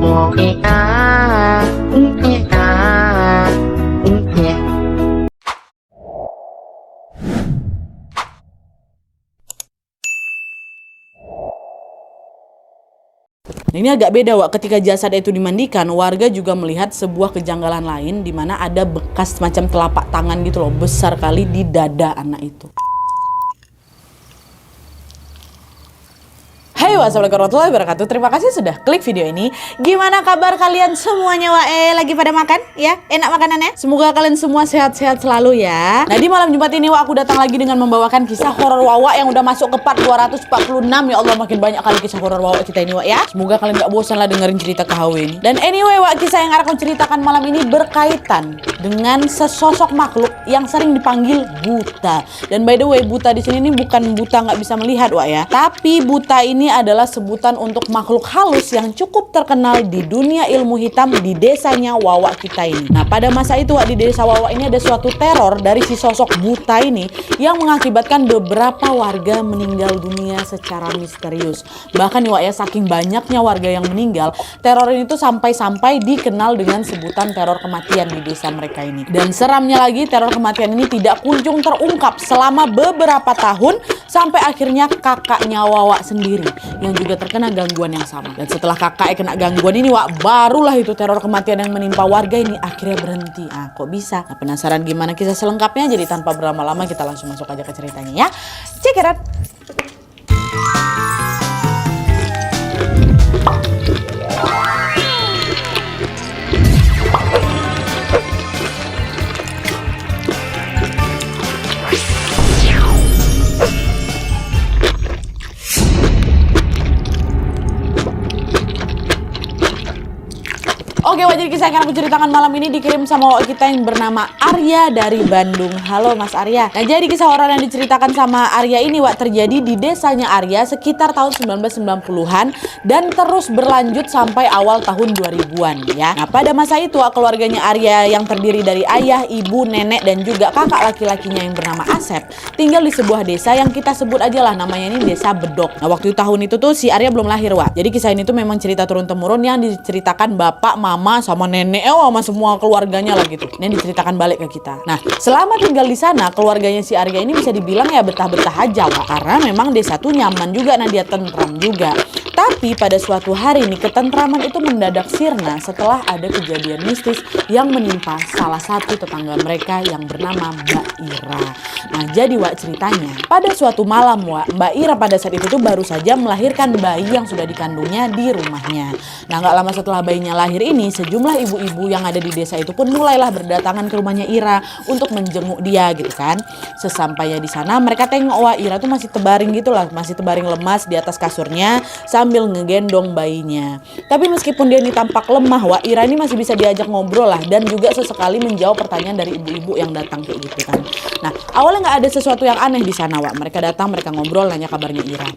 Nah, ini agak beda, Wak. Ketika jasad itu dimandikan, warga juga melihat sebuah kejanggalan lain di mana ada bekas macam telapak tangan gitu loh, besar kali di dada anak itu. Hai, wassalamualaikum warahmatullahi wabarakatuh. Terima kasih sudah klik video ini. Gimana kabar kalian semuanya, Wak? Lagi pada makan? Ya, enak makanannya? Semoga kalian semua sehat-sehat selalu ya. Nah, di malam Jumat ini, Wak, aku datang lagi dengan membawakan kisah horor Wawa yang udah masuk ke part 246. Ya Allah, makin banyak kali kisah horor Wawa kita ini, Wak, ya. Semoga kalian gak bosan lah dengerin cerita KHW ini. Dan anyway, Wak, kisah yang akan aku ceritakan malam ini berkaitan dengan sesosok makhluk yang sering dipanggil buta. Dan by the way, buta di sini ini bukan buta nggak bisa melihat, Wak, ya. Tapi buta ini adalah sebutan untuk makhluk halus yang cukup terkenal di dunia ilmu hitam di desanya Wawa kita ini. Nah, pada masa itu, Wak, di desa Wawa ini ada suatu teror dari si sosok buta ini yang mengakibatkan beberapa warga meninggal dunia secara misterius. Bahkan, Wak, ya, saking banyaknya warga yang meninggal, teror ini tuh sampai-sampai dikenal dengan sebutan teror kematian di desa mereka ini. Dan seramnya lagi, teror kematian ini tidak kunjung terungkap selama beberapa tahun sampai akhirnya kakaknya Wawa sendiri yang juga terkena gangguan yang sama. Dan setelah kakaknya kena gangguan ini, Wak, barulah itu teror kematian yang menimpa warga ini akhirnya berhenti. Ah, kok bisa? Nah, penasaran gimana kisah selengkapnya? Jadi tanpa berlama-lama kita langsung masuk aja ke ceritanya ya. Check it out. Oke, Wak, jadi kisah yang akan aku ceritakan malam ini dikirim sama Wak kita yang bernama Arya dari Bandung. Halo Mas Arya. Nah, jadi kisah horor yang diceritakan sama Arya ini, Wak, terjadi di desanya Arya sekitar tahun 1990-an dan terus berlanjut sampai awal tahun 2000-an ya. Nah, pada masa itu, Wak, keluarganya Arya yang terdiri dari ayah, ibu, nenek, dan juga kakak laki-lakinya yang bernama Asep tinggal di sebuah desa yang kita sebut aja lah namanya ini Desa Bedok. Nah, waktu tahun itu tuh si Arya belum lahir, Wak. Jadi kisah ini tuh memang cerita turun-temurun yang diceritakan bapak, mama, sama nenek, sama semua keluarganya lah gitu. Ini diceritakan balik ke kita. Nah, selama tinggal di sana, keluarganya si Arya ini bisa dibilang ya betah-betah aja, Wak. Karena memang desa tuh nyaman juga, nah dia tentram juga. Tapi pada suatu hari nih, ketentraman itu mendadak sirna setelah ada kejadian mistis yang menimpa salah satu tetangga mereka yang bernama Mbak Ira. Nah, jadi, Wak, ceritanya pada suatu malam, Wak, Mbak Ira pada saat itu tuh baru saja melahirkan bayi yang sudah dikandungnya di rumahnya. Nah, gak lama setelah bayinya lahir ini, sejumlah ibu-ibu yang ada di desa itu pun mulailah berdatangan ke rumahnya Ira untuk menjenguk dia gitu kan. Sesampainya di sana, mereka tengok, wah, Ira tuh masih terbaring gitu lah, masih terbaring lemas di atas kasurnya sambil ngegendong bayinya. Tapi meskipun dia ini tampak lemah, Wak, Ira ini masih bisa diajak ngobrol lah dan juga sesekali menjawab pertanyaan dari ibu-ibu yang datang kayak gitu kan. Nah, awalnya nggak ada sesuatu yang aneh di sana, Wak. Mereka datang, mereka ngobrol, nanya kabarnya Ira.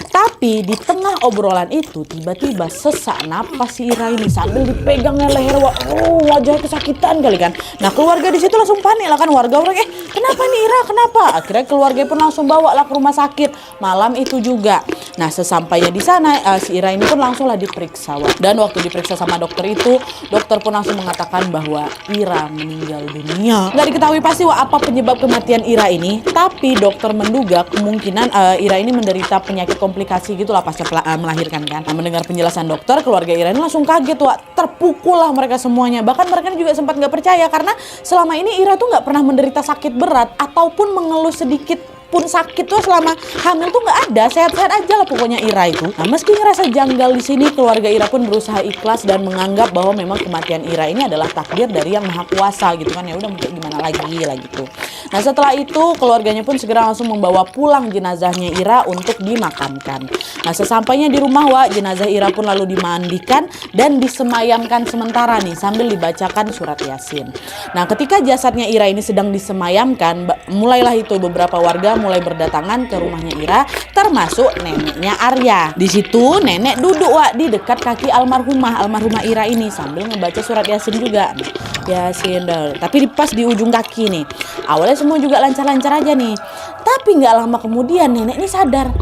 Tapi di tengah obrolan itu tiba-tiba sesak napas si Ira ini sambil dipegangnya leher, Wak. Wajahnya kesakitan kali kan. Nah, keluarga di situ langsung panik lah kan, warga orang, kenapa nih Ira, kenapa? Akhirnya keluarga pun langsung bawa lah ke rumah sakit malam itu juga. Nah, sesampainya di sana si Ira ini pun langsung lah diperiksa, Wak. Dan waktu diperiksa sama dokter itu, dokter pun langsung mengatakan bahwa Ira meninggal dunia. Nggak diketahui pasti, Wak, apa penyebab kematian Ira ini, tapi dokter menduga kemungkinan Ira ini menderita penyakit komplikasi gitulah pasca melahirkan kan. Nah, mendengar penjelasan dokter, keluarga Ira ini langsung kaget, Wak. Terpukul lah mereka semuanya. Bahkan mereka juga sempat nggak percaya karena selama ini Ira tuh nggak pernah menderita sakit berat ataupun mengeluh sedikit pun sakit tuh selama hamil tuh nggak ada, sehat-sehat aja lah pokoknya Ira itu. Nah, meski ngerasa janggal di sini, keluarga Ira pun berusaha ikhlas dan menganggap bahwa memang kematian Ira ini adalah takdir dari Yang Maha Kuasa gitu kan. Ya udah, mungkin gimana lagi lah gitu. Nah, setelah itu keluarganya pun segera langsung membawa pulang jenazahnya Ira untuk dimakamkan. Nah, sesampainya di rumah, Wak, jenazah Ira pun lalu dimandikan dan disemayamkan sementara nih sambil dibacakan surat Yasin. Nah, ketika jasadnya Ira ini sedang disemayamkan, mulailah itu beberapa warga mulai berdatangan ke rumahnya Ira, termasuk neneknya Arya. Di situ nenek duduk, Wak, di dekat kaki almarhumah Ira ini sambil ngebaca surat Yasin juga. Yasin, tapi pas di ujung kaki nih. Awalnya semua juga lancar-lancar aja nih. Tapi nggak lama kemudian nenek ini sadar,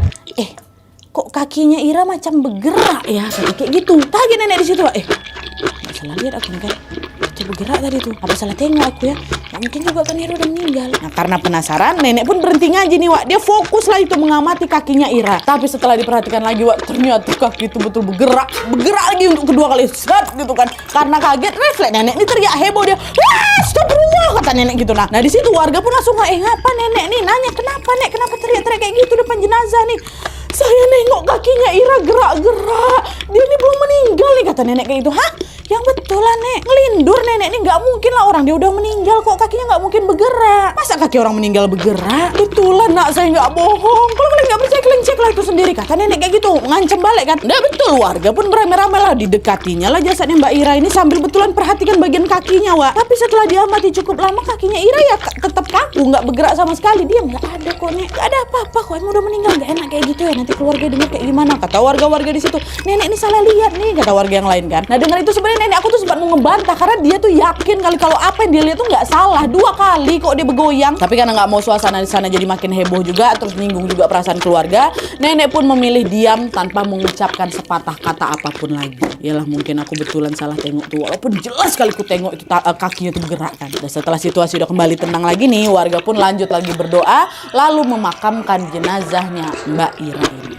kok kakinya Ira macam bergerak ya, kayak gitu. Tadi nenek di situ, Wak. Nggak salah lihat aku nih kan, itu bergerak tadi tuh. Apa salah tengok aku ya? Nggak mungkin juga kan Ira udah meninggal. Nah karena penasaran, nenek pun berhenti ngaji nih, Wak. Dia fokus lah itu mengamati kakinya Ira. Tapi setelah diperhatikan lagi, Wak, ternyata kaki itu betul bergerak lagi untuk kedua kali, set gitu kan. Karena kaget, refleks nenek ini teriak heboh dia. Wah, astagfirullah, kata nenek gitu. Nah di situ warga pun langsung ngapa nenek nih, nanya kenapa nek, kenapa teriak-teriak kayak gitu depan jenazah nih. Saya nengok kakinya Ira gerak-gerak. Dia ini belum meninggal nih, kata nenek kayak gitu. Hah? Yang betul lah nek, ngelindur nenek ini, nggak mungkin lah, orang dia udah meninggal kok kakinya nggak mungkin bergerak. Masa kaki orang meninggal bergerak? Betulan nak, saya nggak bohong. Kalau kalian nggak percaya kalian cek lah itu sendiri, kata nenek kayak gitu. Ngancem balik kan? Udah betul, warga pun beramai-ramai lah didekatinya lah jasadnya Mbak Ira ini sambil betulan perhatikan bagian kakinya, Wak. Tapi setelah diamati cukup lama, kakinya Ira ya tetap kaku, nggak bergerak sama sekali. Dia nggak ada kok nek, nggak ada apa-apa kok, emang udah meninggal, nggak enak kayak gitu ya. Nanti keluarga dengar kayak gimana? Kata warga-warga di situ. Nenek ini salah lihat nih, kata warga yang lain kan. Nah dengar itu sebenarnya nenek aku tuh sempat mau ngebantah karena dia tuh yakin kali kalau apa yang dia lihat tuh nggak salah. 2 kali kok dia bergoyang. Tapi karena nggak mau suasana di sana jadi makin heboh juga, terus nyinggung juga perasaan keluarga, nenek pun memilih diam tanpa mengucapkan sepatah kata apapun lagi. Yalah mungkin aku betulan salah tengok tuh, walaupun jelas sekali ku tengok itu kakinya tuh bergerak kan. Dan setelah situasi udah kembali tenang lagi nih, warga pun lanjut lagi berdoa lalu memakamkan jenazahnya Mbak Ira ini.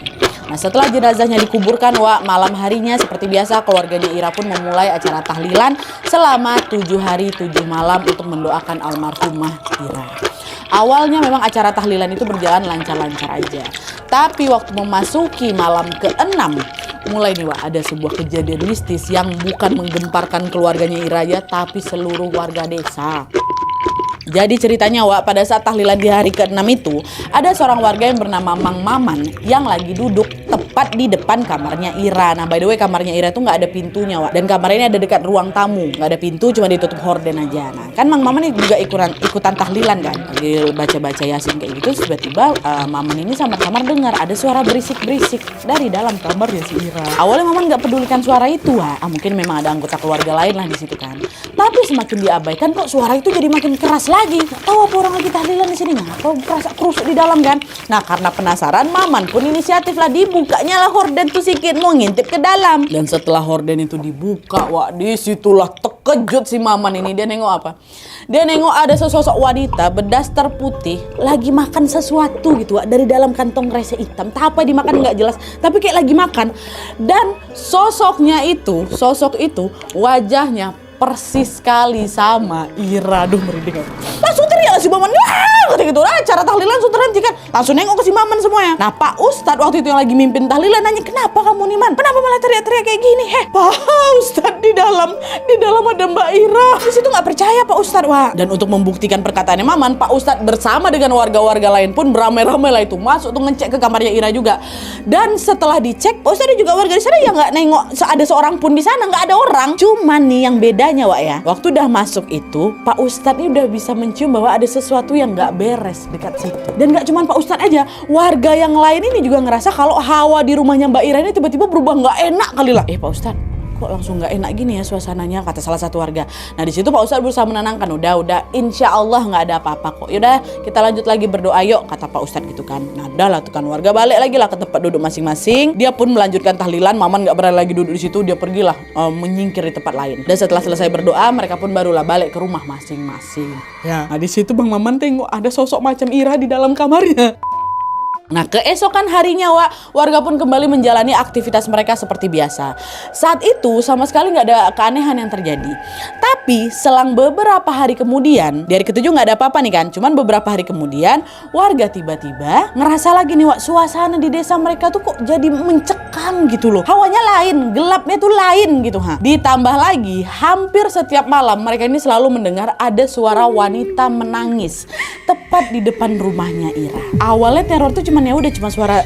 Nah setelah jenazahnya dikuburkan, Wak, malam harinya seperti biasa keluarganya Ira pun memulai acara tahlilan selama 7 hari 7 malam untuk mendoakan almarhumah Ira. Awalnya memang acara tahlilan itu berjalan lancar-lancar aja. Tapi waktu memasuki malam ke-6, mulai nih, Wak, ada sebuah kejadian mistis yang bukan menggemparkan keluarganya Ira ya, tapi seluruh warga desa. Jadi ceritanya, Wak, pada saat tahlilan di hari ke-6 itu, ada seorang warga yang bernama Mang Maman yang lagi duduk tepat di depan kamarnya Ira. Nah, by the way, kamarnya Ira itu nggak ada pintunya, Wak. Dan kamarnya ini ada dekat ruang tamu, nggak ada pintu, cuma ditutup horden aja. Nah, kan Mang Maman ini juga ikutan tahlilan kan, lagi baca-baca Yasin kayak gitu. Tiba-tiba Maman ini samar-samar dengar ada suara berisik-berisik dari dalam kamarnya si Ira. Awalnya Maman nggak pedulikan suara itu, Wak. Mungkin memang ada anggota keluarga lain lah di situ kan. Tapi semakin diabaikan kok suara itu jadi makin keras lagi. Nggak tahu apa orang lagi tahlilan di sini, nggak tahu kerasa kerusuk di dalam kan. Nah karena penasaran, Maman pun inisiatif lah, dibukanya lah horden tuh sikit mau ngintip ke dalam. Dan setelah horden itu dibuka, Wak, disitulah terkejut si Maman ini. Dia nengok apa? Dia nengok ada sesosok wanita berdaster putih lagi makan sesuatu gitu, Wak, dari dalam kantong kresek hitam. Tak apa dimakan nggak jelas, tapi kayak lagi makan. Dan sosok itu wajahnya persis sekali sama Ira. Aduh merinding aku. Langsung teriak lah si Maman. Wah, kata gitu. Cara tahlilan langsung terhenti kan. Langsung nengok ke si Maman semuanya. Nah Pak Ustadz waktu itu yang lagi mimpin tahlilan nanya, kenapa kamu nih Man? Kenapa malah teriak-teriak kayak gini? Pak Ustadz di dalam ada Mbak Ira. Di situ nggak percaya Pak Ustadz, Wah. Dan untuk membuktikan perkataannya Maman, Pak Ustadz bersama dengan warga-warga lain pun beramai-ramai lah itu masuk untuk ngecek ke kamarnya Ira juga. Dan setelah dicek, Pak Ustadz dan juga warga di sana ya nggak nengok ada seorang pun di sana, nggak ada orang. Cuman nih yang beda, Wak, ya, waktu udah masuk itu Pak Ustadz ini udah bisa mencium bahwa ada sesuatu yang gak beres dekat situ. Dan gak cuma Pak Ustadz aja, warga yang lain ini juga ngerasa kalau hawa di rumahnya Mbak Ira ini tiba-tiba berubah gak enak kali lah. Pak Ustadz, kok langsung nggak enak gini ya suasananya, kata salah satu warga. Nah di situ Pak Ustadz berusaha menenangkan, udah insya Allah nggak ada apa-apa kok. Yaudah kita lanjut lagi berdoa yuk, kata Pak Ustadz gitu kan. Nah udah lah tuh kan warga balik lagi lah ke tempat duduk masing-masing. Dia pun melanjutkan tahlilan. Maman nggak berani lagi duduk di situ, dia pergilah menyingkir di tempat lain. Dan setelah selesai berdoa, mereka pun barulah balik ke rumah masing-masing. Ya, nah di situ Bang Maman tengok ada sosok macam Ira di dalam kamarnya. Nah keesokan harinya, Wak, warga pun kembali menjalani aktivitas mereka seperti biasa. Saat itu sama sekali nggak ada keanehan yang terjadi. Tapi selang beberapa hari kemudian, di hari ke-7 nggak ada apa-apa nih kan. Cuman beberapa hari kemudian warga tiba-tiba ngerasa lagi nih, Wak, suasana di desa mereka tuh kok jadi mencekam gitu loh. Hawanya lain, gelapnya tuh lain gitu. Ditambah lagi hampir setiap malam mereka ini selalu mendengar ada suara wanita menangis tepat di depan rumahnya Ira. Awalnya teror tuh cuma suara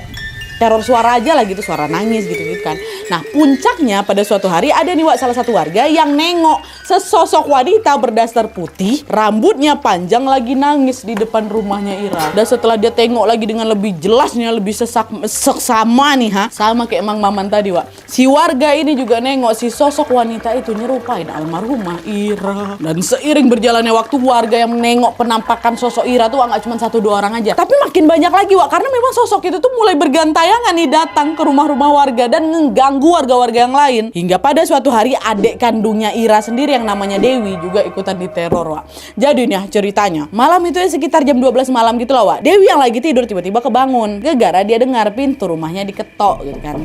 teror suara aja lah gitu, suara nangis gitu kan. Nah puncaknya pada suatu hari ada nih, Wak, salah satu warga yang nengok sesosok wanita berdaster putih, rambutnya panjang lagi nangis di depan rumahnya Ira. Dan setelah dia tengok lagi dengan lebih jelasnya, lebih seksama nih, sama kayak Mang Maman tadi, Wak, si warga ini juga nengok si sosok wanita itu nyerupain almarhumah Ira. Dan seiring berjalannya waktu, warga yang nengok penampakan sosok Ira tuh nggak cuma 1-2 orang aja, tapi makin banyak lagi, Wak, karena memang sosok itu tuh mulai bergantian sembarangan nih datang ke rumah-rumah warga dan mengganggu warga-warga yang lain. Hingga pada suatu hari adik kandungnya Ira sendiri yang namanya Dewi juga ikutan diteror, Wak. Jadi nih ceritanya, malam itu ya sekitar jam 12 malam gitu loh, Wak. Dewi yang lagi tidur tiba-tiba kebangun gara-gara dia dengar pintu rumahnya diketok gitu kan.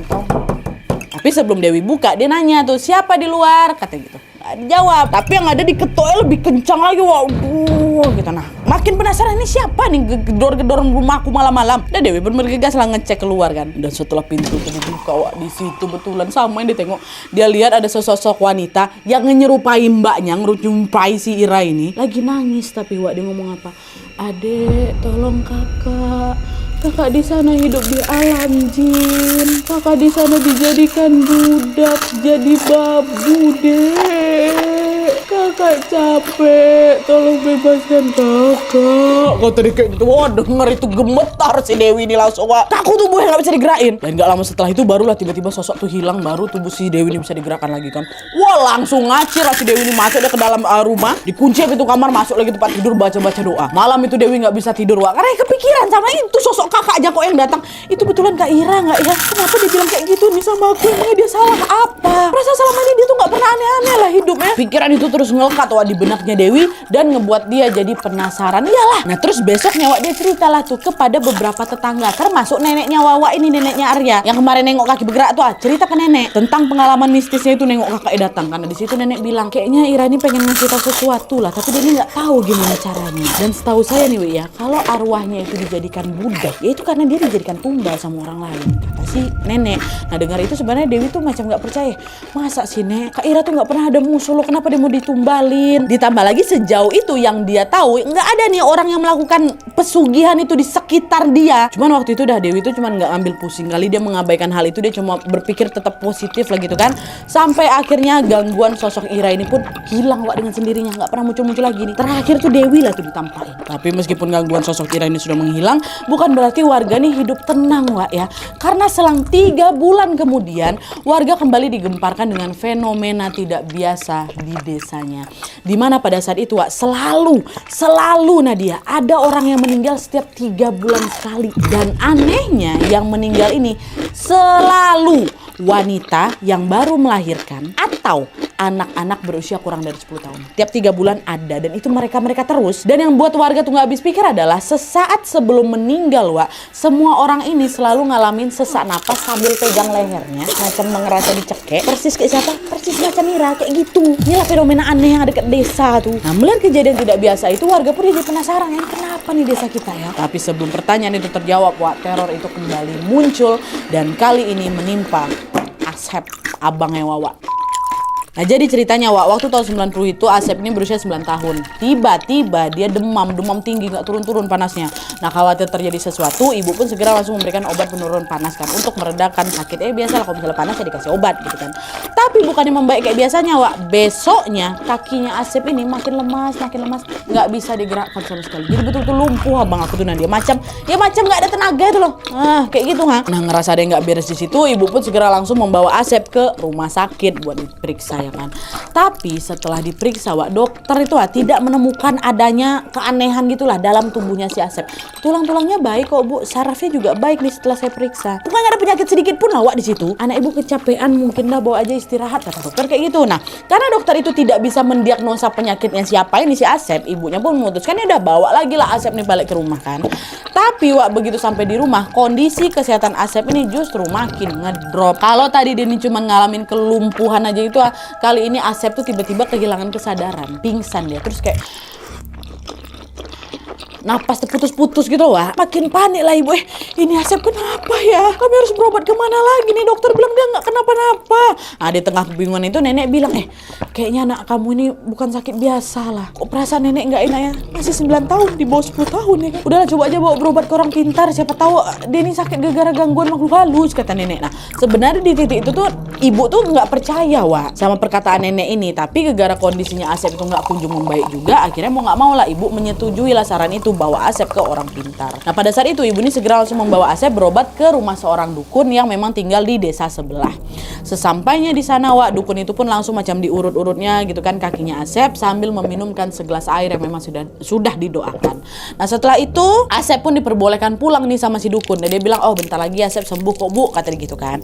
Tapi sebelum Dewi buka, dia nanya tuh, siapa di luar? Katanya gitu. Gak dijawab. Tapi yang ada diketoknya lebih kencang lagi. Waduh, gitu. Nah, makin penasaran ini siapa nih gedor-gedor rumahku malam-malam. Dan Dewi pun bergegas lah ngecek keluar kan. Dan setelah pintu itu dibuka, Wak, di situ betulan sama yang ditengok. Dia lihat ada sosok wanita yang nyerupai mbaknya, nyerupai si Ira ini. Lagi nangis tapi, Wak, dia ngomong apa? Adek, tolong kakak. Kakak di sana hidup di alam jin. Kakak di sana dijadikan budak, jadi babu, Dek. Kakak capek, tolong bebaskan kakak. Kata dia kayak gitu. Wah, denger itu gemetar si Dewi ini langsung, Wak. Kaku tubuhnya gak bisa digerakin. Dan gak lama setelah itu barulah tiba-tiba sosok tuh hilang. Baru tubuh si Dewi ini bisa digerakkan lagi kan. Wah, langsung ngacir lah si Dewi ini. Masuk dia ke dalam rumah, dikunci pintu kamar, masuk lagi tempat tidur, baca-baca doa. Malam itu Dewi gak bisa tidur, Wak, karena kepikiran sama itu sosok kakak aja kok yang datang. Itu betulan Kak Ira gak ya? Kenapa dia bilang kayak gitu nih sama aku? Emangnya dia salah apa? Rasa selama ini dia tuh gak pernah aneh-aneh lah hidupnya. Pikiran itu terus ngelekat, Wak, di benaknya Dewi dan ngebuat dia jadi penasaran. Iyalah. Nah terus besoknya, Wak, dia ceritalah tuh kepada beberapa tetangga, termasuk neneknya Wawa ini, neneknya Arya yang kemarin nengok kaki bergerak tuh. Cerita ke nenek tentang pengalaman mistisnya itu nengok kakaknya datang. Karena di situ nenek bilang kayaknya Ira ini pengen ngasih tahu sesuatu lah, tapi dia ini nggak tahu gimana caranya. Dan setahu saya nih, Wi, ya, kalau arwahnya itu dijadikan budak, ya itu karena dia dijadikan tumbal sama orang lain, kata si nenek. Nah dengar itu sebenarnya Dewi tuh macam nggak percaya. Masa sih, Nek? Kak Ira tuh nggak pernah ada musuh loh, kenapa dia mau ditumbalin? Ditambah lagi sejauh itu yang dia tahu nggak ada nih orang yang melakukan pesugihan itu di sekitar dia. Cuman waktu itu dah Dewi tuh cuman nggak ambil pusing kali, dia mengabaikan hal itu, dia cuma berpikir tetap positif lah gitu kan. Sampai akhirnya gangguan sosok Ira ini pun hilang, Wak, dengan sendirinya, nggak pernah muncul-muncul lagi nih. Terakhir tuh Dewi lah tuh ditampain. Tapi meskipun gangguan sosok Ira ini sudah menghilang, bukan berarti warga nih hidup tenang, Wak, ya. Karena selang 3 bulan kemudian warga kembali digemparkan dengan fenomena tidak biasa di desanya. Dimana pada saat itu, Wak, selalu Nadia ada orang yang meninggal setiap 3 bulan sekali. Dan anehnya yang meninggal ini selalu wanita yang baru melahirkan atau anak-anak berusia kurang dari 10 tahun. Tiap 3 bulan ada, dan itu mereka terus. Dan yang buat warga tuh gak habis pikir adalah sesaat sebelum meninggal, Wak, semua orang ini selalu ngalamin sesak napas sambil pegang lehernya, macam ngerasa dicekek. Persis kayak siapa? Persis macam Mira, kayak gitu. Inilah fenomena aneh yang ada dekat desa tuh. Nah, melihat kejadian tidak biasa itu, warga pun jadi penasaran, ya kenapa nih desa kita ya? Tapi sebelum pertanyaan itu terjawab, Wak, teror itu kembali muncul dan kali ini menimpa Asep, abangnya Wawa. Nah jadi ceritanya, Wak, waktu tahun 90 itu Asep ini berusia 9 tahun. Tiba-tiba dia demam tinggi, gak turun-turun panasnya. Nah khawatir terjadi sesuatu, ibu pun segera langsung memberikan obat penurun panas kan, untuk meredakan sakit. Biasalah kalau misalnya panas ya dikasih obat gitu kan. Tapi bukannya membaik kayak biasanya, Wak. Besoknya kakinya Asep ini makin lemas, gak bisa digerakkan sama sekali. Jadi betul-betul lumpuh abang aku tuh. Nah dia macam gak ada tenaga itu loh. Kayak gitu ha. Nah ngerasa ada yang gak beres di situ, ibu pun segera langsung membawa Asep ke rumah sakit buat diperiksa. Kan. Tapi setelah diperiksa, Wak, dokter itu tidak menemukan adanya keanehan gitulah dalam tubuhnya si Asep. Tulang-tulangnya baik kok, Bu. Sarafnya juga baik nih setelah saya periksa. Bukan ada penyakit sedikit pun lah, Wak, di situ. Anak ibu kecapean, mungkin lah, bawa aja istirahat, kata dokter kayak gitu. Nah, karena dokter itu tidak bisa mendiagnosa penyakitnya siapa ini si Asep, ibunya pun memutuskan ya udah bawa lagi lah Asep nih balik ke rumah kan. Tapi, Wak, begitu sampai di rumah, kondisi kesehatan Asep ini justru makin ngedrop. Kalau tadi dia ini cuma ngalamin kelumpuhan aja itu, kali ini Asep tuh tiba-tiba kehilangan kesadaran, pingsan dia, terus kayak napas terputus-putus gitu, Wak. Makin panik lah ibu, ini Asep kenapa ya? Kami harus berobat kemana lagi nih? Dokter bilang dia nggak kenapa-napa. Nah di tengah kebingungan itu nenek bilang, kayaknya anak kamu ini bukan sakit biasa lah. Kok perasaan nenek nggak enak ya? Masih 9 tahun, di bawah 10 tahun ya kan? Udahlah coba aja bawa berobat ke orang pintar, siapa tahu dia ini sakit gara-gara gangguan makhluk halus, kata nenek. Nah sebenarnya di titik itu tuh ibu tuh nggak percaya, Wak, sama perkataan nenek ini. Tapi gara-gara kondisinya Asep itu nggak kunjung membaik juga, akhirnya mau nggak mau lah ibu menyetujui lah saran itu. membawa Asep ke orang pintar. Nah pada saat itu ibu ini segera langsung membawa Asep berobat ke rumah seorang dukun yang memang tinggal di desa sebelah. Sesampainya di sana Wak, dukun itu pun langsung macam diurut-urutnya gitu kan kakinya Asep sambil meminumkan segelas air yang memang sudah didoakan. Nah setelah itu Asep pun diperbolehkan pulang nih sama si dukun. Dan dia bilang, oh bentar lagi Asep sembuh kok bu, kata dia gitu kan.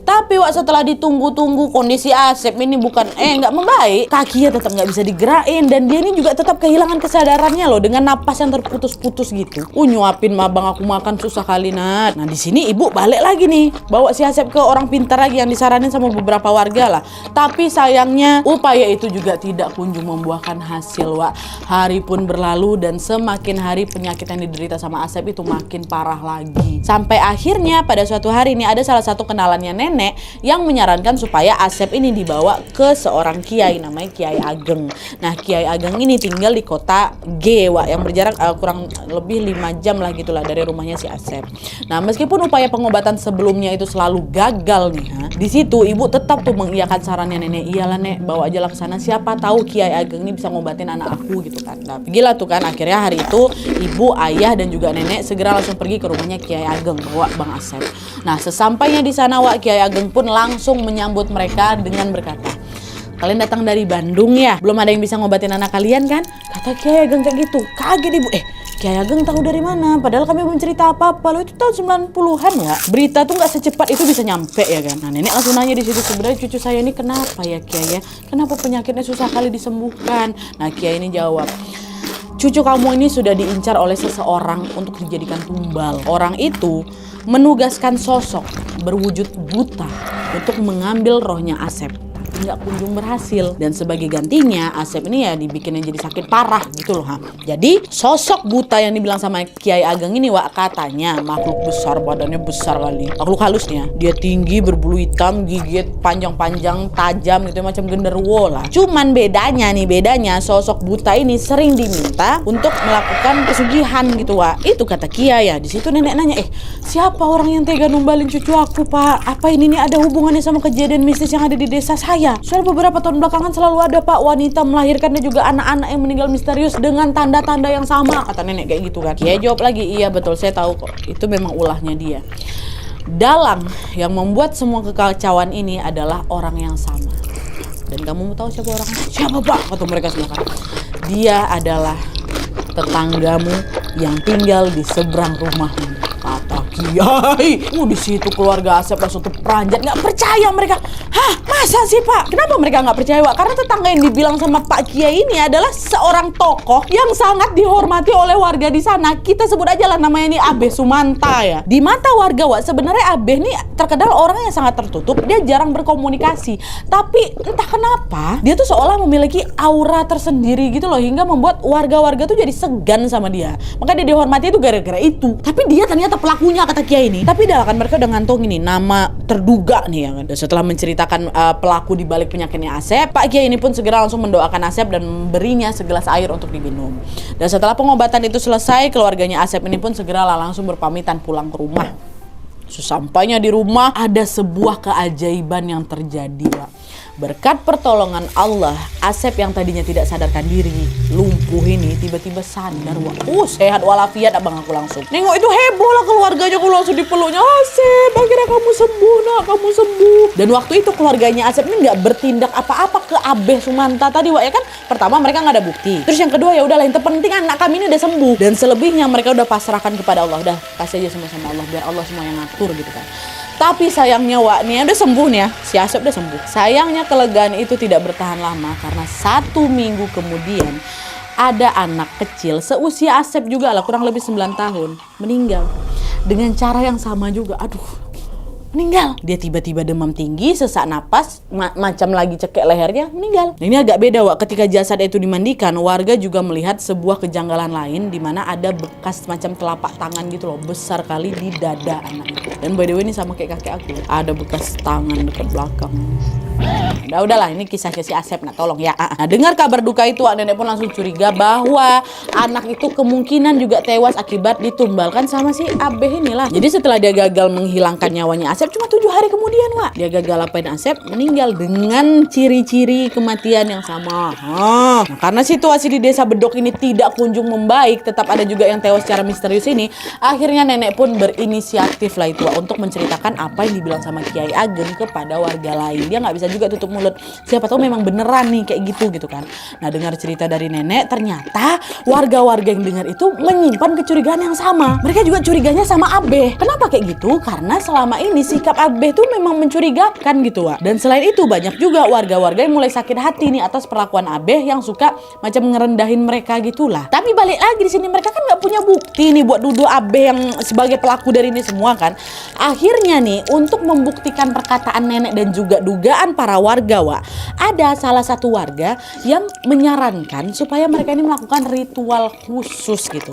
Tapi Wak setelah ditunggu-tunggu kondisi Asep ini nggak membaik, kakinya tetap nggak bisa digerakin dan dia ini juga tetap kehilangan kesadarannya loh dengan napas yang terputus-putus gitu. Nyuapin abang aku makan susah kali Nat. Nah di sini ibu balik lagi nih, bawa si Asep ke orang pintar lagi yang disaranin sama beberapa warga lah. Tapi sayangnya upaya itu juga tidak kunjung membuahkan hasil Wak. Hari pun berlalu dan semakin hari penyakit yang diderita sama Asep itu makin parah lagi. Sampai akhirnya pada suatu hari ini ada salah satu kenalannya nenek yang menyarankan supaya Asep ini dibawa ke seorang kiai namanya Kiai Ageng. Nah Kiai Ageng ini tinggal di kota G Wak, yang berjarak kurang lebih 5 jam lah gitulah dari rumahnya si Asep. Nah meskipun upaya pengobatan sebelumnya itu selalu gagal nih di situ ibu tetap tuh mengiyakan sarannya nenek. Iyalah nek, bawa aja lah ke sana, siapa tahu Kiai Ageng ini bisa ngobatin anak aku gitu kan. Nah pergilah tuh kan, akhirnya hari itu ibu, ayah dan juga nenek segera langsung pergi ke rumahnya Kiai Ageng bawa Bang Asep. Nah sesampainya di sana Wak, Kiai Ageng pun langsung menyambut mereka dengan berkata, kalian datang dari Bandung ya? Belum ada yang bisa ngobatin anak kalian kan? Kata Kiai Ageng kayak gitu. Kaget ibu. Kiai Ageng tahu dari mana? Padahal kami belum cerita apa-apa. Lo itu tahun 90-an ya. Berita tuh nggak secepat itu bisa nyampe ya kan. Nah nenek langsung nanya di situ, sebenarnya cucu saya ini kenapa ya Kiai ya? Kenapa penyakitnya susah kali disembuhkan? Nah Kiai ini jawab, cucu kamu ini sudah diincar oleh seseorang untuk dijadikan tumbal. Orang itu menugaskan sosok berwujud buta untuk mengambil rohnya Asep. Nggak kunjung berhasil, dan sebagai gantinya Asep ini ya dibikinnya jadi sakit parah gitu loh. Jadi sosok buta yang dibilang sama Kiai Ageng ini Wak, katanya makhluk besar, badannya besar kali, makhluk halusnya, dia tinggi, berbulu hitam, gigit panjang-panjang tajam gitu macam genderuwo lah. Cuman bedanya sosok buta ini sering diminta untuk melakukan pesugihan gitu Wak. Itu kata Kiai ya. Di situ nenek nanya, siapa orang yang tega numbalin cucu aku Pak? Apa ini nih ada hubungannya sama kejadian mistis yang ada di desa saya? Soalnya beberapa tahun belakangan selalu ada Pak wanita melahirkan dan juga anak-anak yang meninggal misterius dengan tanda-tanda yang sama, kata nenek kayak gitu kan. Kiai jawab lagi, iya betul saya tahu kok, itu memang ulahnya dia. Dalang yang membuat semua kekacauan ini adalah orang yang sama. Dan kamu mau tahu siapa orangnya? Siapa Pak? Kata mereka semua kan. Dia adalah tetanggamu yang tinggal di seberang rumahmu, kata Kiai. Di situ keluarga Asep langsung terperanjat, nggak percaya mereka. Hah, masa sih Pak? Kenapa mereka nggak percaya Wak? Karena tetangga yang dibilang sama Pak Kiai ini adalah seorang tokoh yang sangat dihormati oleh warga di sana. Kita sebut aja lah namanya ini Abeh Sumanta ya. Di mata warga Wak, sebenarnya Abeh ini terkenal orang yang sangat tertutup, dia jarang berkomunikasi. Tapi entah kenapa dia tuh seolah memiliki aura tersendiri gitu loh, hingga membuat warga-warga tuh jadi segan sama dia. Maka dia dihormati itu gara-gara itu. Tapi dia ternyata pelakunya, kata Kiai ini. Tapi dah kan mereka udah ngantung ini nama terduga nih ya kan. Dan setelah menceritakan pelaku di balik penyakitnya Asep, Pak Kiai ini pun segera langsung mendoakan Asep dan memberinya segelas air untuk diminum. Dan setelah pengobatan itu selesai, keluarganya Asep ini pun segera langsung berpamitan pulang ke rumah. Sesampainya di rumah ada sebuah keajaiban yang terjadi Pak. Berkat pertolongan Allah, Asep yang tadinya tidak sadarkan diri, lumpuh ini tiba-tiba sadar. Sehat walafiat abang aku langsung. Nengok itu heboh lah keluarganya, aku langsung dipeluknya. Asep, akhirnya kamu sembuh nak, kamu sembuh. Dan waktu itu keluarganya Asep ini nggak bertindak apa-apa ke Abeh Sumanta tadi Wak ya kan. Pertama mereka nggak ada bukti. Terus yang kedua ya udahlah, yang terpenting anak kami ini udah sembuh. Dan selebihnya mereka udah pasrahkan kepada Allah. Udah kasih aja sama Allah, biar Allah semua yang ngatur gitu kan. Tapi sayangnya Wak, nih udah sembuh nih ya, si Asep udah sembuh. Sayangnya kelegaan itu tidak bertahan lama karena 1 minggu kemudian ada anak kecil seusia Asep juga lah, kurang lebih 9 tahun, meninggal. Dengan cara yang sama juga, meninggal. Dia tiba-tiba demam tinggi, sesak napas, macam lagi cekek lehernya, meninggal. Nah, ini agak beda Wak, ketika jasad itu dimandikan, warga juga melihat sebuah kejanggalan lain di mana ada bekas macam telapak tangan gitu loh, besar kali di dada anak itu. Dan by the way ini sama kayak kakek aku, ada bekas tangan dekat belakang. Udahlah, ini kisahnya si Asep. Nah, tolong ya. Nah, dengar kabar duka itu, nenek pun langsung curiga bahwa anak itu kemungkinan juga tewas akibat ditumbalkan sama si Abeh inilah. Jadi setelah dia gagal menghilangkan nyawanya Asep, cuma 7 hari kemudian, Wak, dia gagal apain Asep, meninggal dengan ciri-ciri kematian yang sama. Nah, karena situasi di desa Bedok ini tidak kunjung membaik, tetap ada juga yang tewas secara misterius ini. Akhirnya nenek pun berinisiatif lah itu, Wak, untuk menceritakan apa yang dibilang sama Kiai Ageng kepada warga lain. Dia nggak bisa juga tutup mulut. Siapa tahu memang beneran nih kayak gitu kan. Nah, dengar cerita dari nenek, ternyata warga-warga yang dengar itu menyimpan kecurigaan yang sama. Mereka juga curiganya sama Abeh. Kenapa kayak gitu? Karena selama ini sikap Abeh tuh memang mencurigakan gitu, Wak. Dan selain itu banyak juga warga-warga yang mulai sakit hati nih atas perlakuan Abeh yang suka macam ngerendahin mereka gitulah. Tapi balik lagi di sini mereka kan nggak punya bukti nih buat nuduh Abeh yang sebagai pelaku dari ini semua kan. Akhirnya nih, untuk membuktikan perkataan nenek dan juga dugaan para warga, Wak, ada salah satu warga yang menyarankan supaya mereka ini melakukan ritual khusus gitu,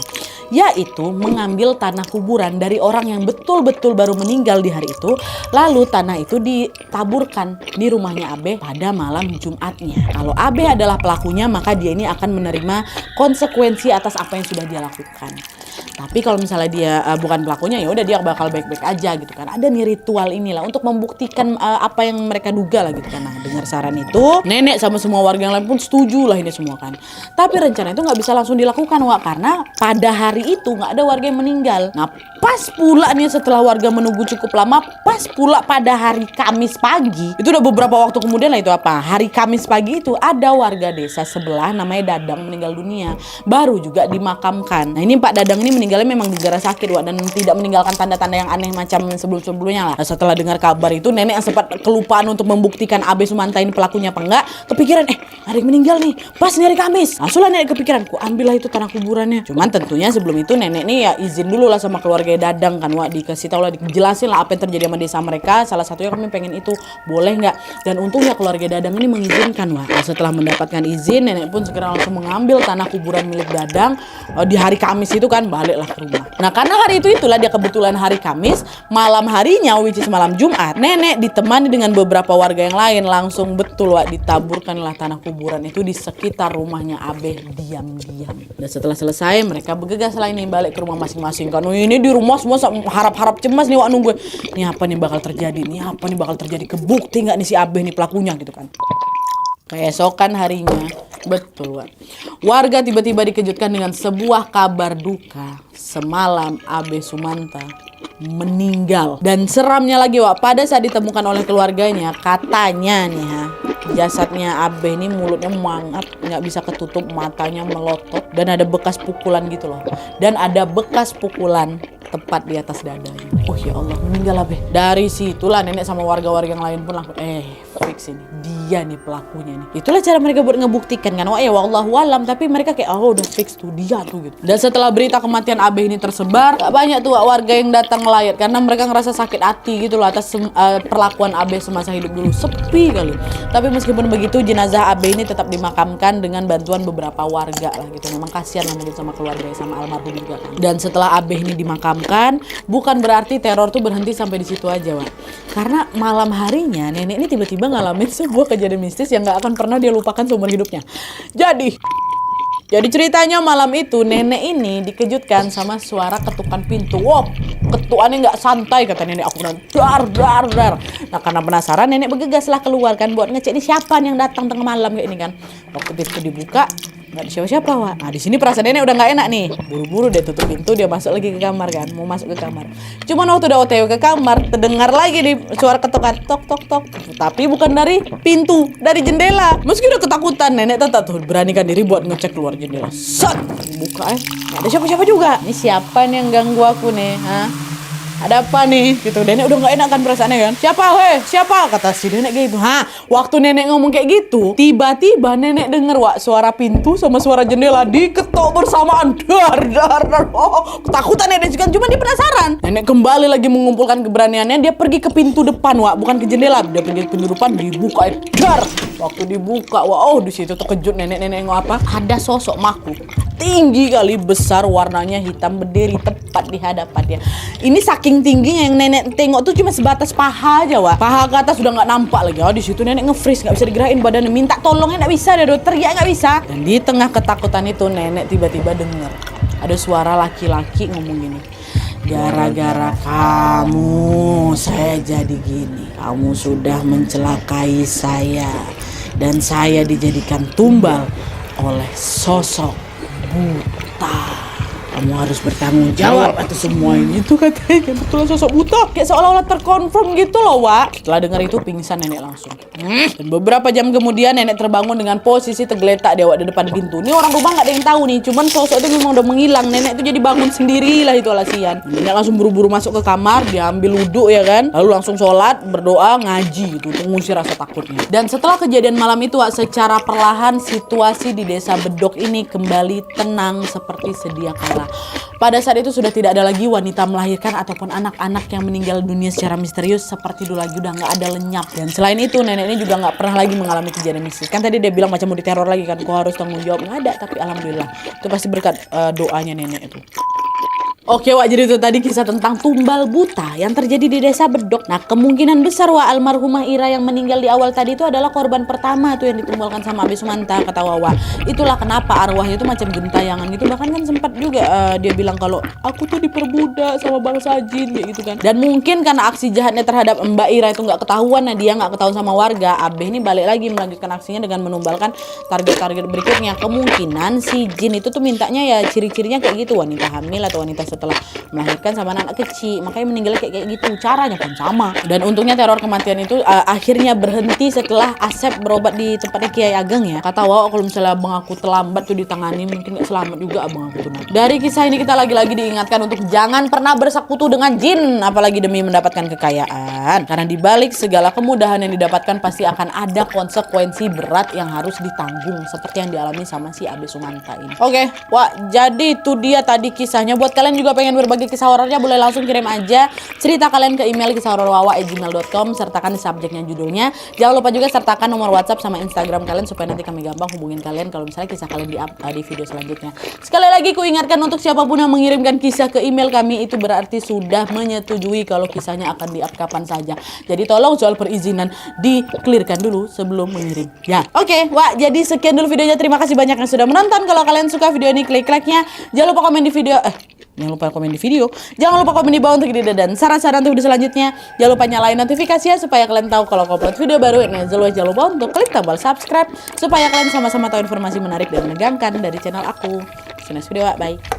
yaitu mengambil tanah kuburan dari orang yang betul-betul baru meninggal di hari itu, lalu tanah itu ditaburkan di rumahnya Abeh pada malam Jumatnya. Kalau Abeh adalah pelakunya, maka dia ini akan menerima konsekuensi atas apa yang sudah dia lakukan. Tapi kalau misalnya dia bukan pelakunya, ya udah dia bakal baik-baik aja gitu kan. Ada nih ritual inilah untuk membuktikan apa yang mereka duga lah gitu kan. Nah, dengar saran itu, nenek sama semua warga yang lain pun setuju lah ini semua kan. Tapi rencana itu nggak bisa langsung dilakukan, Wak, karena pada hari itu nggak ada warga yang meninggal. Nah, pas pula nih setelah warga menunggu cukup lama, pas pula pada hari Kamis pagi, itu udah beberapa waktu kemudian lah itu apa, hari Kamis pagi itu ada warga desa sebelah namanya Dadang meninggal dunia, baru juga dimakamkan. Nah, ini Pak Dadang ini meninggalnya memang gegara sakit, Wak, dan tidak meninggalkan tanda-tanda yang aneh macam sebelum-sebelumnya lah. Nah, setelah dengar kabar itu, nenek yang sempat kelupaan untuk membuktikan Abeh Sumanta ini pelakunya apa enggak, kepikiran ada yang meninggal nih pas nih hari Kamis. Langsunglah nenek kepikiran, ku ambillah itu tanah kuburannya. Cuman tentunya sebelum itu nenek nih ya izin dulu lah sama keluarga Dadang kan, Wak, dikasih tahu lah, dijelasin lah apa yang terjadi sama desa mereka. Salah satunya kami pengen itu, boleh nggak? Dan untungnya keluarga Dadang ini mengizinkan, Wak. Nah, setelah mendapatkan izin, nenek pun segera langsung mengambil tanah kuburan milik Dadang di hari Kamis itu kan, baliklah ke rumah. Nah, karena hari itu itulah dia kebetulan hari Kamis, malam harinya which is malam Jumat, nenek ditemani dengan beberapa warga yang lain langsung betul, Wak, ditaburkanlah tanah kuburan itu di sekitar rumahnya Abeh diam-diam. Dan setelah selesai mereka bergegas lah ini balik ke rumah masing-masing kan. Ini di rumah semua harap-harap cemas nih, Wak, nunggu ini apa nih bakal terjadi, kebukti nggak nih si Abeh nih pelakunya gitu kan. Keesokan harinya, betul, Wak, warga tiba-tiba dikejutkan dengan sebuah kabar duka. Semalam Abeh Sumanta meninggal. Dan seramnya lagi, Wak, pada saat ditemukan oleh keluarganya, katanya nih jasadnya Abeh ini mulutnya mangat, nggak bisa ketutup, matanya melotot, dan ada bekas pukulan gitu loh. Dan ada bekas pukulan tepat di atas dadanya. Oh ya Allah, meninggal Abeh. Dari situlah nenek sama warga-warga yang lain pun langsung fix ini, dia nih pelakunya nih. Itulah cara mereka buat ngebuktikan kan. Wah ya wallahu alam, tapi mereka kayak udah fix tuh dia tuh gitu. Dan setelah berita kematian Abeh ini tersebar, gak banyak tuh warga yang datang melayat karena mereka ngerasa sakit hati gitu loh atas perlakuan Abeh semasa hidup dulu. Sepi kali. Tapi meskipun begitu, jenazah Abeh ini tetap dimakamkan dengan bantuan beberapa warga lah gitu. Memang kasihan lah mungkin sama keluarga sama almarhum juga kan. Dan setelah Abeh ini dimakamkan, bukan berarti teror tuh berhenti sampai di situ aja, Wak. Karena malam harinya nenek ini tiba-tiba ngalamin sebuah kejadian mistis yang gak akan pernah dia lupakan seumur hidupnya. Jadi ceritanya malam itu nenek ini dikejutkan sama suara ketukan pintu. Wow, ketukannya nggak santai kata nenek. Aku bilang dar. Nah, karena penasaran nenek bergegaslah keluar kan buat ngecek ini siapa yang datang tengah malam kayak ini kan. Waktu pintu dibuka nggak ada siapa-siapa, Wak. Nah, di sini perasaan nenek udah nggak enak nih. Buru-buru dia tutup pintu, dia masuk lagi ke kamar kan. Mau masuk ke kamar. Cuman waktu udah OTW ke kamar, terdengar lagi nih suara ketukan tok. Tapi bukan dari pintu, dari jendela. Meski udah ketakutan, nenek tetap tuh beranikan diri buat ngecek keluar jendela. Set, buka nggak ada siapa-siapa juga. Ini siapa nih yang ganggu aku nih? Ada apa nih? Gitu. Nenek udah gak enak kan perasaannya kan? Siapa? Kata si nenek gitu. Waktu nenek ngomong kayak gitu, tiba-tiba nenek denger, Wak, suara pintu sama suara jendela diketok bersamaan. Dar. Oh, ketakutan nenek juga. Cuma dia penasaran. Nenek kembali lagi mengumpulkan keberaniannya. Dia pergi ke pintu depan, Wak, bukan ke jendela. Dia pergi ke pintu depan, dibuka. Dar. Waktu dibuka, di situ terkejut nenek nengok apa? Ada sosok makhluk tinggi kali, besar, warnanya hitam, berdiri tepat di hadapannya. Ini saking tingginya yang nenek tengok tuh cuma sebatas paha aja, Wak. Paha ke atas udah nggak nampak lagi. Di situ nenek nge-freeze, nggak bisa digerakin badannya. Minta tolongnya nggak bisa, deh teriak nggak bisa. Dan di tengah ketakutan itu nenek tiba-tiba dengar ada suara laki-laki ngomong gini. Gara-gara kamu saya jadi gini. Kamu sudah mencelakai saya dan saya dijadikan tumbal oleh sosok buta. Kamu harus bertanggung jawab atas semua ini. Itu katanya betul sosok buta. Kayak seolah-olah terkonfirm gitu loh, Wak. Setelah dengar itu pingsan nenek langsung. Dan beberapa jam kemudian nenek terbangun dengan posisi tergeletak dia di depan pintu. Ini orang rumah nggak ada yang tahu nih. Cuman sosok itu memang udah menghilang. Nenek itu jadi bangun sendiri lah itu alasian. Nenek langsung buru-buru masuk ke kamar, diambil wudhu ya kan. Lalu langsung sholat, berdoa, ngaji gitu untuk mengusir rasa takutnya. Dan setelah kejadian malam itu, Wak, secara perlahan situasi di desa Bedok ini kembali tenang seperti sedia kala. Pada saat itu sudah tidak ada lagi wanita melahirkan ataupun anak-anak yang meninggal dunia secara misterius seperti dulu lagi, udah nggak ada lenyap. Dan selain itu nenek ini juga nggak pernah lagi mengalami kejadian mistis. Kan tadi dia bilang macam mau diteror lagi kan, kau harus tanggung jawab. Nggak ada, tapi alhamdulillah itu pasti berkat doanya nenek itu. Oke, Wak, jadi itu tadi kisah tentang tumbal buta yang terjadi di desa Bedok. Nah, kemungkinan besar, Wak, almarhumah Ira yang meninggal di awal tadi itu adalah korban pertama tuh yang ditumbalkan sama Abi Sumanta, kata Wawa. Itulah kenapa arwahnya itu macam gentayangan gitu. Bahkan kan sempat juga dia bilang kalau aku tuh diperbudak sama bangsa jin kayak gitu kan. Dan mungkin karena aksi jahatnya terhadap Mbak Ira itu nggak ketahuan, nah dia nggak ketahuan sama warga, Abeh ini balik lagi melanjutkan aksinya dengan menumbalkan target-target berikutnya. Kemungkinan si jin itu tuh mintanya ya ciri-cirinya kayak gitu, wanita hamil atau wanita setelah melahirkan sama anak kecil, makanya meninggal kayak gitu. Caranya pun sama. Dan untungnya teror kematian itu akhirnya berhenti setelah Asep berobat di tempatnya Kiai Ageng ya. Kata Wawa kalau misalnya abang aku terlambat tuh ditangani, mungkin gak selamat juga abang aku tuh. Dari kisah ini kita lagi-lagi diingatkan untuk jangan pernah bersekutu dengan jin, apalagi demi mendapatkan kekayaan. Karena dibalik segala kemudahan yang didapatkan pasti akan ada konsekuensi berat yang harus ditanggung, seperti yang dialami sama si Abi Sumanta ini. Oke, Wak, jadi itu dia tadi kisahnya. Buat kalian juga pengen berbagi kisah horornya, boleh langsung kirim aja cerita kalian ke email kisahhororwawa@gmail.com, sertakan di subjeknya judulnya. Jangan lupa juga sertakan nomor WhatsApp sama Instagram kalian supaya nanti kami gampang hubungin kalian kalau misalnya kisah kalian di video selanjutnya. Sekali lagi ku ingatkan untuk siapapun yang mengirimkan kisah ke email kami, itu berarti sudah menyetujui kalau kisahnya akan di-up kapan saja. Jadi tolong soal perizinan di-clearkan dulu sebelum mengirim. Ya, oke, Wak, jadi sekian dulu videonya. Terima kasih banyak yang sudah menonton. Kalau kalian suka video ini, klik like-nya. Jangan lupa komen di video Jangan lupa komen di bawah untuk ide dan saran-saran untuk video selanjutnya. Jangan lupa nyalain notifikasinya supaya kalian tahu kalau aku upload video baru. Jangan lupa untuk klik tombol subscribe supaya kalian sama-sama tahu informasi menarik dan menegangkan dari channel aku. See you next video, bye.